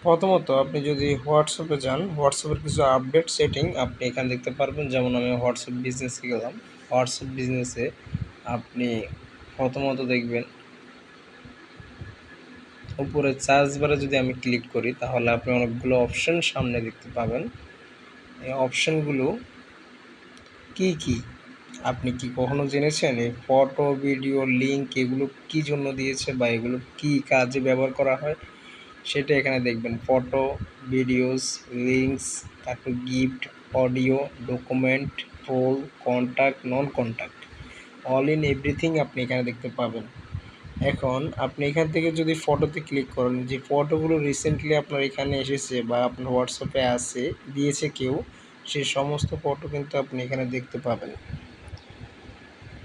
প্রথমত আপনি যদি হোয়াটসঅ্যাপে যান, হোয়াটসঅ্যাপের কিছু আপডেট সেটিং আপনি এখানে দেখতে পারবেন। যেমন আমি হোয়াটসঅ্যাপ বিজনেসে গেলাম। হোয়াটসঅ্যাপ বিজনেসে আপনি প্রথমত দেখবেন উপরে সার্চ বারে যদি আমি ক্লিক করি তাহলে আপনি অনেকগুলো অপশন সামনে দেখতে পাবেন। এই অপশনগুলো কি কি আপনি কি কখনো জেনেছেন? এই ফটো, ভিডিও, লিঙ্ক এগুলো কি জন্য দিয়েছে বা এগুলো কি কাজে ব্যবহার করা হয় সেটা এখানে দেখবেন। ফটো, ভিডিওস, লিঙ্কস, তারপর gift, audio, document, poll, contact, non contact, all in everything আপনি এখানে দেখতে পাবেন। এখন আপনি এখান থেকে যদি ফটোতে ক্লিক করেন, যে ফটোগুলো রিসেন্টলি আপনার এখানে এসেছে বা আপনার হোয়াটসঅ্যাপে আছে, দিয়েছে কেউ, সেই সমস্ত ফটো কিন্তু আপনি এখানে দেখতে পাবেন।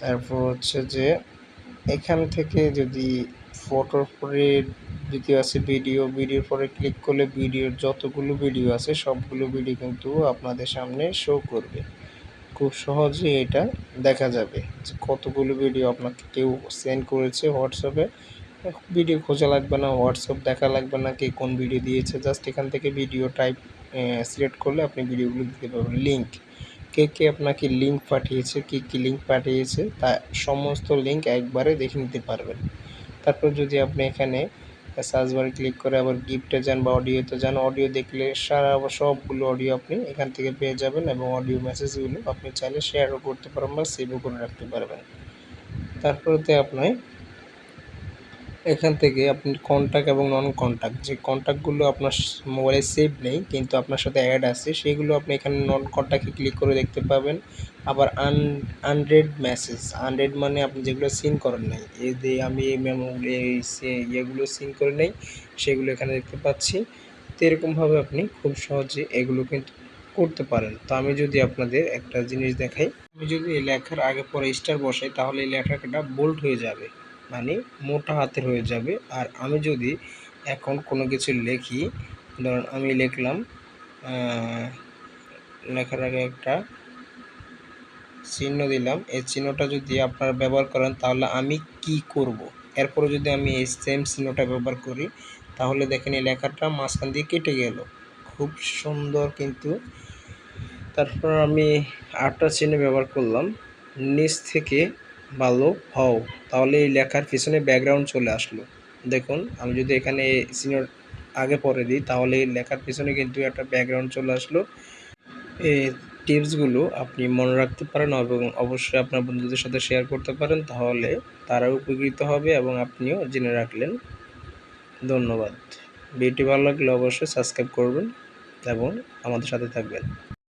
তারপর হচ্ছে যে এখান থেকে যদি ফটোর পরে দ্বিতীয় আছে ভিডিও, ভিডিওর পরে ক্লিক করলে ভিডিওর যতগুলো ভিডিও আছে সবগুলো ভিডিও কিন্তু আপনাদের সামনে শো করবে। খুব সহজেই এটা দেখা যাবে যে কতগুলো ভিডিও আপনাকে কেউ সেন্ড করেছে হোয়াটসঅ্যাপে। ভিডিও খোঁজা লাগবে না, হোয়াটসঅ্যাপ দেখা লাগবে না কে কোন ভিডিও দিয়েছে। জাস্ট এখান থেকে ভিডিও টাইপ সিলেক্ট করলে আপনি ভিডিওগুলো দিতে পারবেন। লিঙ্ক, কে আপনাকে লিঙ্ক পাঠিয়েছে, কী লিঙ্ক পাঠিয়েছে তা সমস্ত লিঙ্ক একবারে দেখে নিতে পারবেন। তারপর যদি আপনি এখানে সার্চ বারে ক্লিক করে আবার গিফটে যান বা অডিওতে যান, অডিও দেখলে সবগুলো অডিও আপনি এখান থেকে পেয়ে যাবেন এবং অডিও মেসেজগুলো আপনি চাইলে শেয়ারও করতে পারবেন বা সেভও করে রাখতে পারবেন। তারপরেতে আপনি এখান থেকে আপনি কন্ট্যাক্ট এবং নন কন্ট্যাক্ট, যে কন্ট্যাক্টগুলো আপনার মোবাইলে সেভ নেই কিন্তু আপনার সাথে অ্যাড আছে, সেগুলো আপনি এখানে নন কন্ট্যাক্টে ক্লিক করে দেখতে পাবেন। আবার আনরেড মেসেজ, আনরেড মানে আপনি যেগুলো সিন করেন নাই, এই যে আমি এই ইয়েগুলো সিন করে নেই সেগুলো এখানে দেখতে পাচ্ছি। তো এরকমভাবে আপনি খুব সহজে এগুলো কিন্তু করতে পারেন। তো আমি যদি আপনাদের একটা জিনিস দেখাই, আমি যদি এই লেখার আগে পরে স্টার বসাই তাহলে এই লেখাটা বোল্ড হয়ে যাবে, মানে মোটা হাতের হয়ে যাবে। আর আমি যদি এখন কোনো কিছু লিখি, ধরুন আমি লিখলাম, লেখার আগে একটা চিহ্ন দিলাম, এই চিহ্নটা যদি আপনারা ব্যবহার করেন তাহলে আমি কি করব, এরপরে যদি আমি এই সেম চিহ্নটা ব্যবহার করি তাহলে দেখেন এই লেখাটা মাঝখান দিয়ে কেটে গেল, খুব সুন্দর কিন্তু। তারপর আমি আরেকটা চিহ্ন ব্যবহার করলাম, নিচ থেকে ভালো হও, তাহলে এই লেখার পিছনে ব্যাকগ্রাউন্ড চলে আসলো। দেখুন আমি যদি এখানে চিহ্ন আগে পরে দিই তাহলে এই লেখার পিছনে কিন্তু একটা ব্যাকগ্রাউন্ড চলে আসলো। এই টিপসগুলো আপনি মনে রাখতে পারেন এবং অবশ্যই আপনার বন্ধুদের সাথে শেয়ার করতে পারেন, তাহলে তারাও উপকৃত হবে এবং আপনিও জেনে রাখলেন। ধন্যবাদ। ভিডিওটি ভালো লাগলে অবশ্যই সাবস্ক্রাইব করবেন এবং আমাদের সাথে থাকবেন।